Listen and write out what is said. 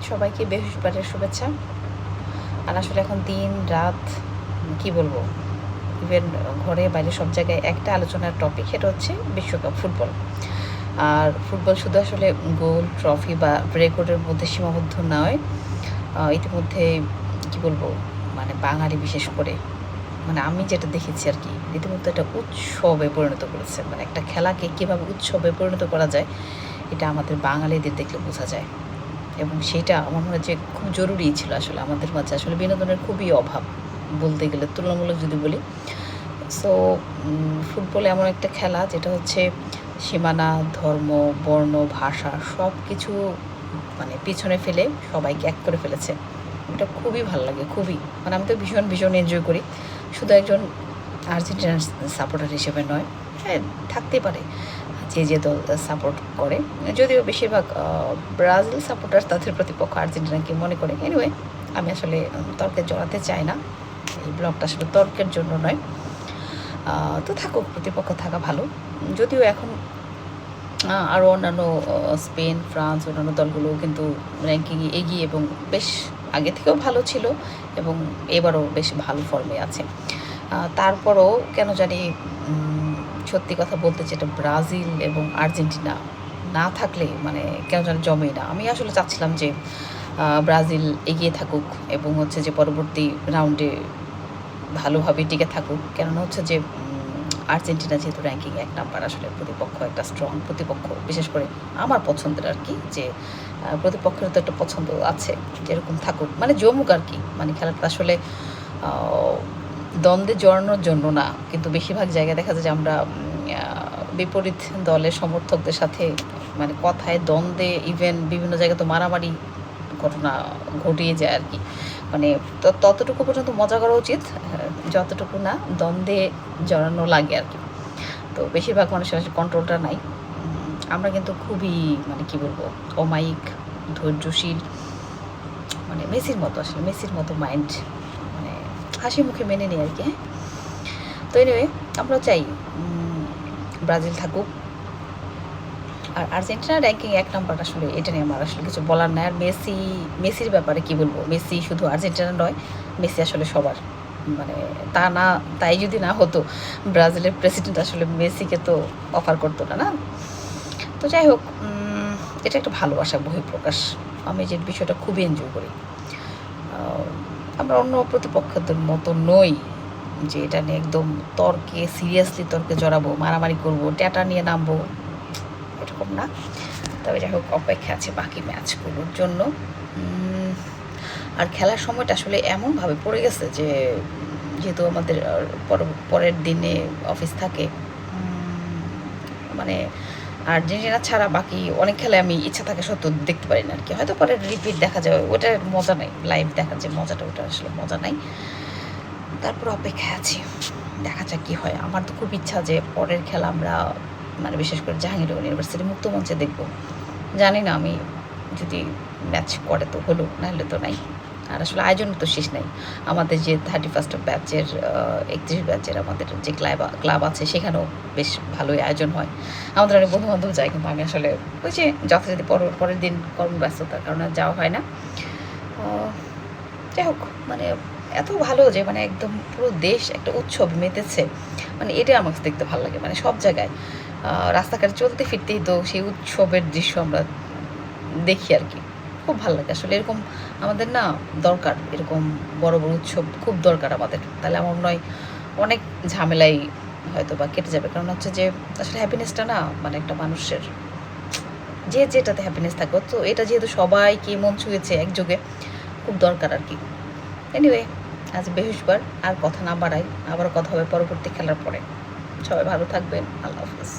সবাইকে বৃহস্পতিবারের শুভেচ্ছা। আর আসলে এখন দিন রাত কি বলবো, ইভেন ঘরে বাইরে সব জায়গায় একটা আলোচনার টপিক, সেটা হচ্ছে বিশ্বকাপ ফুটবল। আর ফুটবল শুধু আসলে গোল, ট্রফি বা রেকর্ডের মধ্যে সীমাবদ্ধ নয়। ইতিমধ্যে কি বলবো, মানে বাঙালি বিশেষ করে, মানে আমি যেটা দেখেছি আর কি, রীতিমতো একটা উৎসবে পরিণত করেছে। মানে একটা খেলাকে কীভাবে উৎসবে পরিণত করা যায়, এটা আমাদের বাঙালিদের দেখলে বোঝা যায়। এবং সেটা আমার মনে হয় যে খুব জরুরি ছিল। আসলে আমাদের মাঝে আসলে বিনোদনের খুবই অভাব বলতে গেলে, তুলনামূলক যদি বলি। সো ফুটবল এমন একটা খেলা যেটা হচ্ছে সীমানা, ধর্ম, বর্ণ, ভাষা সব কিছু মানে পিছনে ফেলে সবাইকে এক করে ফেলেছে। এটা খুবই ভালো লাগে, খুবই। মানে আমি তো ভীষণ ভীষণ এনজয় করি, শুধু একজন আর্জেন্টিনার সাপোর্টার হিসেবে নয়। হ্যাঁ, থাকতেই পারে যে যে দল সাপোর্ট করে, যদিও বেশিরভাগ ব্রাজিল সাপোর্টার তাদের প্রতিপক্ষ আর্জেন্টিনাকে মনে করে। এনিওয়ে, আমি আসলে তর্কে জড়াতে চাই না। এই ব্লগটা আসলে তর্কের জন্য নয়। তো থাকুক, প্রতিপক্ষ থাকা ভালো। যদিও এখন আরও অন্যান্য স্পেন, ফ্রান্স, অন্যান্য দলগুলো কিন্তু র্যাঙ্কিংয়ে এগিয়ে এবং বেশ আগে থেকেও ভালো ছিল এবং এবারও বেশ ভালো ফর্মে আছে। তারপরও কেন জানি সত্যি কথা বলতে, যেটা ব্রাজিল এবং আর্জেন্টিনা না থাকলে মানে কেন জানি জমেই না। আমি আসলে চাচ্ছিলাম যে ব্রাজিল এগিয়ে থাকুক এবং হচ্ছে যে পরবর্তী রাউন্ডে ভালোভাবে টিকে থাকুক। কেননা হচ্ছে যে আর্জেন্টিনা যেহেতু র্যাঙ্কিং 1 নাম্বার, আসলে প্রতিপক্ষ একটা স্ট্রং প্রতিপক্ষ, বিশেষ করে আমার পছন্দের আর কি, যে প্রতিপক্ষের তো একটা পছন্দ আছে, যেরকম থাকুক, মানে জমুক আর কি। মানে খেলাটা আসলে দ্বন্দ্বে জড়ানোর জন্য না, কিন্তু বেশিরভাগ জায়গায় দেখা যায় যে আমরা বিপরীত দলের সমর্থকদের সাথে মানে কথায় দ্বন্দ্বে, ইভেন বিভিন্ন জায়গায় তো মারামারি ঘটনা ঘটিয়ে যায় আর কি। মানে ততটুকু পর্যন্ত মজা করা উচিত যতটুকু না দ্বন্দ্বে জড়ানো লাগে আর কি। তো বেশিরভাগ মানুষের আসলে কন্ট্রোলটা নাই। আমরা কিন্তু খুবই মানে কি বলবো, অমায়িক, ধৈর্যশীল, মানে মেসির মতো, আসলে মেসির মতো মাইন্ড, মানে হাসি মুখে মেনে নিই আর কি। হ্যাঁ, তো এনিওয়ে, আমরা চাই ব্রাজিল থাকুক। আর আর্জেন্টিনা র্যাঙ্কিং 1 নাম্বার, আসলে এটা নিয়ে আমার আসলে কিছু বলার নাই। আর মেসির ব্যাপারে কি বলবো, মেসি শুধু আর্জেন্টিনা নয়, মেসি আসলে সবার। মানে তা না, তাই যদি না হতো, ব্রাজিলের প্রেসিডেন্ট আসলে মেসিকে তো অফার করতো না, না? তো যাই হোক, এটা একটা ভালোবাসা বহিঃপ্রকাশ। আমি যে বিষয়টা খুবই এনজয় করি। আমরা অন্য প্রতিপক্ষদের মতো নই যে এটা নিয়ে একদম সিরিয়াসলি তর্কে জড়াবো, মারামারি করবো, ট্যাটা নিয়ে নামবো, এরকম না। তবে যাই হোক, অপেক্ষা আছে বাকি ম্যাচগুলোর জন্য। আর খেলার সময়টা আসলে এমনভাবে পড়ে গেছে যে যেহেতু আমাদের পরের দিনে অফিস থাকে, মানে আর্জেন্টিনা ছাড়া বাকি অনেক খেলায় আমি ইচ্ছা থাকে সত্ত্বেও দেখতে পারি না আর কি। হয়তো পরে রিপিট দেখা যায়, ওটার মজা নাই, লাইভ দেখার যে মজাটা, ওটা আসলে মজা নাই। তারপর অপেক্ষায় আছি, দেখা যাক কী হয়। আমার তো খুব ইচ্ছা যে পরের খেলা আমরা মানে বিশেষ করে জাহাঙ্গীরনগর ইউনিভার্সিটি মুক্ত মঞ্চে দেখব। জানি না, আমি যদি ম্যাচ করে তো হলো, নাহলে তো নাই। আর আসলে আয়োজন তো শেষ নাই। আমাদের যে 31st ব্যাচের 31 ব্যাচের আমাদের যে ক্লাব আছে, সেখানেও বেশ ভালোই আয়োজন হয়। আমাদের অনেক বন্ধুবান্ধব যায়, কিন্তু আমি আসলে ওই যে যথাযথ পরের দিন কর্মব্যস্ততার কারণে যাওয়া হয় না। যাই হোক, মানে এত ভালো যে মানে একদম পুরো দেশ একটা উৎসব মেতেছে, মানে এটাই আমার কাছে দেখতে ভালো লাগে। মানে সব জায়গায় রাস্তাঘাটে চলতে ফিরতেই তো সেই উৎসবের দৃশ্য আমরা দেখি আর কি। খুব ভালো লাগে আসলে। এরকম আমাদের না দরকার, এরকম বড় বড় উৎসব খুব দরকার আমাদের। তাহলে আমার মনে হয় অনেক ঝামেলাই হয়তো বা কেটে যাবে। কারণ হচ্ছে যে আসলে হ্যাপিনেসটা না, মানে একটা মানুষের যে যেটাতে হ্যাপিনেস থাকবে, তো এটা যেহেতু সবাইকে মন ছুঁয়েছে একযোগে, খুব দরকার আর কি। এনিওয়ে, আজ বৃহস্পতিবার, আর কথা না বাড়াই, আবারও কথা হবে পরবর্তী খেলার পরে। সবাই ভালো থাকবেন, আল্লাহ হাফেজ।